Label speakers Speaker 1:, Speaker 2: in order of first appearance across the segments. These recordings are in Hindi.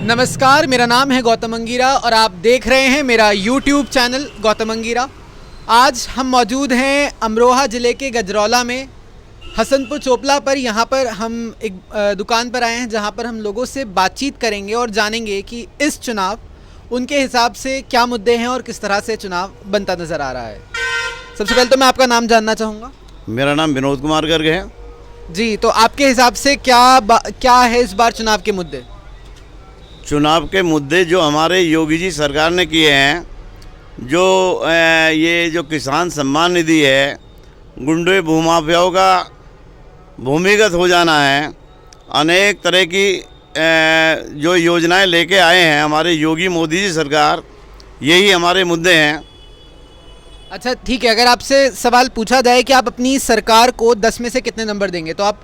Speaker 1: नमस्कार, मेरा नाम है गौतम अंगीरा और आप देख रहे हैं मेरा YouTube चैनल गौतम अंगीरा। आज हम मौजूद हैं अमरोहा ज़िले के गजरौला में हसनपुर चोपला पर। यहाँ पर हम एक दुकान पर आए हैं जहाँ पर हम लोगों से बातचीत करेंगे और जानेंगे कि इस चुनाव उनके हिसाब से क्या मुद्दे हैं और किस तरह से चुनाव बनता नज़र आ रहा है। सबसे पहले तो मैं आपका नाम जानना चाहूँगा।
Speaker 2: मेरा नाम विनोद कुमार गर्ग है
Speaker 1: जी, तो आपके हिसाब से क्या है इस बार चुनाव के मुद्दे?
Speaker 2: चुनाव के मुद्दे जो हमारे योगी जी सरकार ने किए हैं, ये जो किसान सम्मान निधि है, गुंडे भूमाफियाओं का भूमिगत हो जाना है, अनेक तरह की जो योजनाएं लेके आए हैं हमारे योगी मोदी जी सरकार, यही हमारे मुद्दे हैं।
Speaker 1: अच्छा ठीक है, अगर आपसे सवाल पूछा जाए कि आप अपनी सरकार को 10 में से कितने नंबर देंगे, तो आप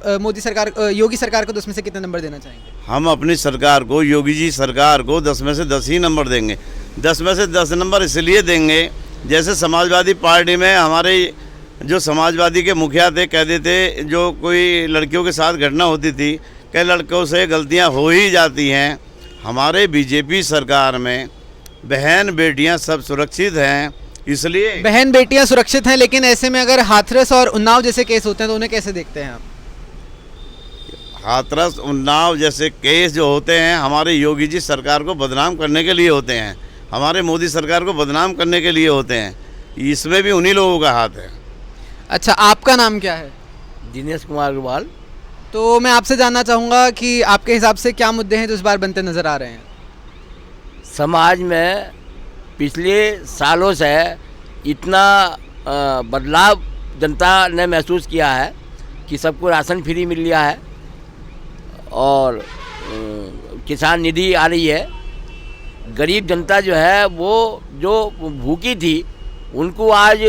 Speaker 1: योगी सरकार को 10 में से कितने नंबर देना चाहेंगे?
Speaker 2: हम अपनी सरकार को, योगी जी सरकार को 10 में से 10 ही नंबर देंगे। 10 में से 10 नंबर इसलिए देंगे, जैसे समाजवादी पार्टी में हमारे जो समाजवादी के मुखिया थे, कहते थे जो कोई लड़कियों के साथ घटना होती थी, कई लड़कों से गलतियां हो ही जाती हैं। हमारे बीजेपी सरकार में बहन बेटियां सब सुरक्षित हैं, इसलिए
Speaker 1: बहन बेटियां सुरक्षित हैं, लेकिन ऐसे में अगर हाथरस और उन्नाव जैसे केस होते हैं तो उन्हें कैसे देखते हैं आप?
Speaker 2: हाथरस उन्नाव जैसे केस जो होते हैं हमारे योगी जी सरकार को बदनाम करने के लिए होते हैं, हमारे मोदी सरकार को बदनाम करने के लिए होते हैं, इसमें भी उन्हीं लोगों का हाथ है।
Speaker 1: अच्छा, आपका नाम क्या है?
Speaker 3: दिनेश कुमार अग्रवाल।
Speaker 1: तो मैं आपसे जानना चाहूँगा कि आपके हिसाब से क्या मुद्दे हैं जो इस बार बनते नज़र आ रहे हैं?
Speaker 3: समाज में पिछले सालों से इतना बदलाव जनता ने महसूस किया है कि सबको राशन फ्री मिल गया है और किसान निधि आ रही है। गरीब जनता जो है वो जो भूखी थी उनको आज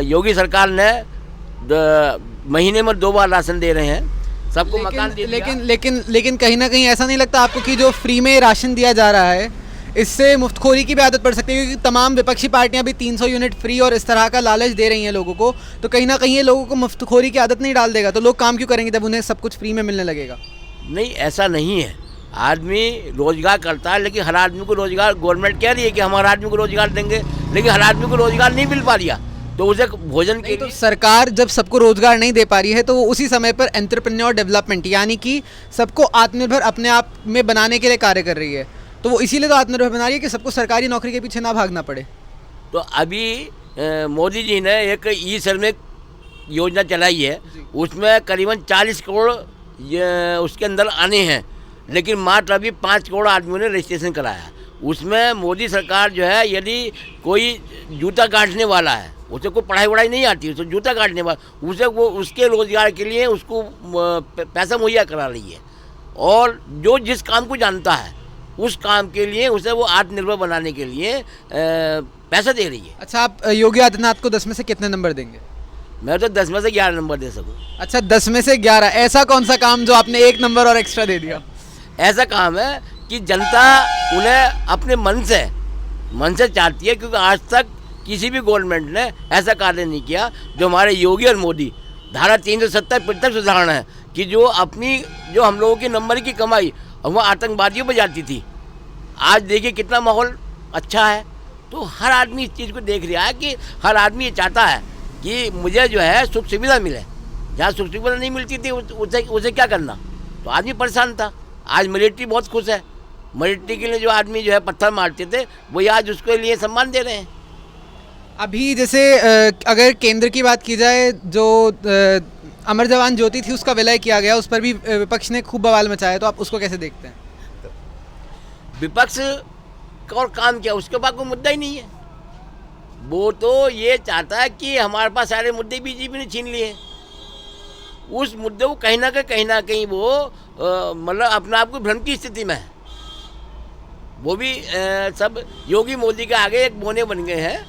Speaker 3: योगी सरकार ने महीने में 2 बार राशन दे रहे हैं, सबको मकान दे दिया।
Speaker 1: लेकिन कहीं ना कहीं ऐसा नहीं लगता आपको कि जो फ्री में राशन दिया जा रहा है इससे मुफ्तखोरी की भी आदत पड़ सकती है? क्योंकि तमाम विपक्षी पार्टियां भी 300 यूनिट फ्री और इस तरह का लालच दे रही हैं लोगों को, तो कहीं ना कहीं ये लोगों को मुफ्तखोरी की आदत नहीं डाल देगा? तो लोग काम क्यों करेंगे जब उन्हें सब कुछ फ्री में मिलने लगेगा?
Speaker 3: नहीं, ऐसा नहीं है। आदमी रोजगार करता है, लेकिन हर आदमी को रोजगार, गवर्नमेंट कह रही है कि हम हर आदमी को रोजगार देंगे, लेकिन हर आदमी को रोजगार नहीं मिल पा रहा, तो उसे भोजन के
Speaker 1: तो सरकार जब सबको रोजगार नहीं दे पा रही है तो वो उसी समय पर एंटरप्रेन्योर डेवलपमेंट यानी कि सबको आत्मनिर्भर अपने आप में बनाने के लिए कार्य कर रही है। तो वो इसीलिए तो आत्मनिर्भर बना रही है कि सबको सरकारी नौकरी के पीछे ना भागना पड़े।
Speaker 3: तो अभी मोदी जी ने एक ई श्रमिक योजना चलाई है, उसमें करीबन 40 करोड़ उसके अंदर आने हैं, लेकिन मात्र अभी 5 करोड़ आदमियों ने रजिस्ट्रेशन कराया। उसमें मोदी सरकार जो है, यदि कोई जूता काटने वाला है, उसे कोई पढ़ाई वढ़ाई नहीं आती, उसे जूता काटने वाला, उसे वो उसके रोजगार के लिए उसको पैसा मुहैया करा रही है, और जो जिस काम को जानता है उस काम के लिए उसे वो आत्मनिर्भर बनाने के लिए पैसा दे रही है।
Speaker 1: अच्छा, आप योगी आदित्यनाथ को 10 में से कितने नंबर देंगे?
Speaker 3: मैं तो 10 में से 11 नंबर दे सकूँ।
Speaker 1: अच्छा, 10 में से 11। ऐसा कौन सा काम जो आपने 1 नंबर और एक्स्ट्रा दे दिया?
Speaker 3: ऐसा काम है कि जनता उन्हें अपने मन से चाहती है, क्योंकि आज तक किसी भी गवर्नमेंट ने ऐसा कार्य नहीं किया जो हमारे योगी और मोदी। धारा 370 प्रत्यक्ष उदाहरण है कि जो हम लोगों की नंबर की कमाई वो आतंकवादियों पर जाती थी, आज देखिए कितना माहौल अच्छा है। तो हर आदमी इस चीज़ को देख रहा है कि हर आदमी ये चाहता है कि मुझे जो है सुख सुविधा मिले। जहाँ सुख सुविधा नहीं मिलती थी उसे क्या करना, तो आदमी परेशान था। आज मिलिट्री बहुत खुश है, मिलिट्री के लिए जो आदमी जो है पत्थर मारते थे वो आज उसके लिए सम्मान दे रहे हैं।
Speaker 1: अभी जैसे अगर केंद्र की बात की जाए, जो अमर जवान ज्योति थी उसका विलय किया गया, उस पर भी विपक्ष ने खूब बवाल मचाया, तो आप उसको कैसे देखते हैं?
Speaker 3: विपक्ष का और काम क्या, उसके पास कोई मुद्दा ही नहीं है। वो तो ये चाहता है कि हमारे पास सारे मुद्दे बीजेपी ने छीन लिए। उस मुद्दे को कहीं ना कहीं वो मतलब अपने आप को भ्रम की स्थिति में है। वो भी सब योगी मोदी के आगे एक बोने बन गए हैं,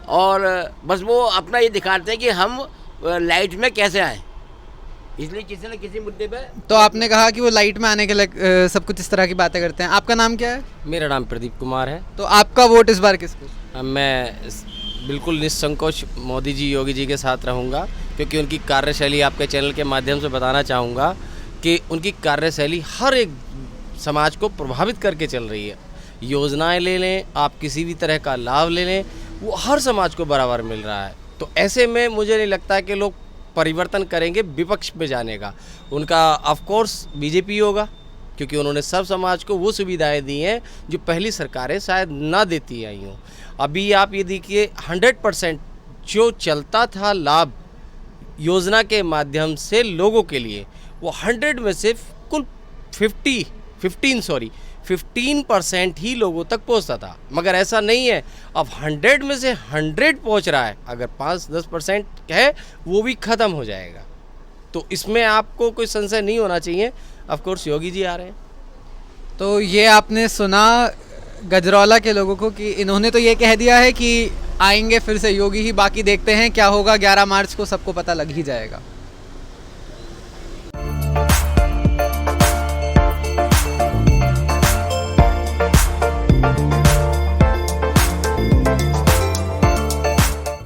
Speaker 3: और बस वो अपना ये दिखाते हैं कि हम लाइट में कैसे आए, इसलिए किसी न किसी मुद्दे पे।
Speaker 1: तो आपने कहा कि वो लाइट में आने के लिए सब कुछ इस तरह की बातें करते हैं। आपका नाम क्या है?
Speaker 4: मेरा नाम प्रदीप कुमार है।
Speaker 1: तो आपका वोट इस बार किसको?
Speaker 4: मैं बिल्कुल निसंकोच मोदी जी, योगी जी के साथ रहूँगा, क्योंकि उनकी कार्यशैली आपके चैनल के माध्यम से बताना चाहूँगा कि उनकी कार्यशैली हर एक समाज को प्रभावित करके चल रही है। योजनाएं ले लें, आप किसी भी तरह का लाभ ले लें, वो हर समाज को बराबर मिल रहा है। तो ऐसे में मुझे नहीं लगता कि लोग परिवर्तन करेंगे विपक्ष में जाने का। उनका ऑफ कोर्स बीजेपी होगा, क्योंकि उन्होंने सब समाज को वो सुविधाएं दी हैं जो पहली सरकारें शायद ना देती आई हों। अभी आप ये देखिए 100% जो चलता था लाभ योजना के माध्यम से लोगों के लिए, वो 100 में से कुल 15% ही लोगों तक पहुंचता था। मगर ऐसा नहीं है, अब 100 में से 100 पहुंच रहा है। अगर 5-10% है वो भी ख़त्म हो जाएगा। तो इसमें आपको कोई संशय नहीं होना चाहिए। ऑफ कोर्स योगी जी आ रहे हैं।
Speaker 1: तो ये आपने सुना गजरौला के लोगों को कि इन्होंने तो ये कह दिया है कि आएंगे फिर से योगी ही, बाकी देखते हैं क्या होगा। 11 मार्च को सबको पता लग ही जाएगा।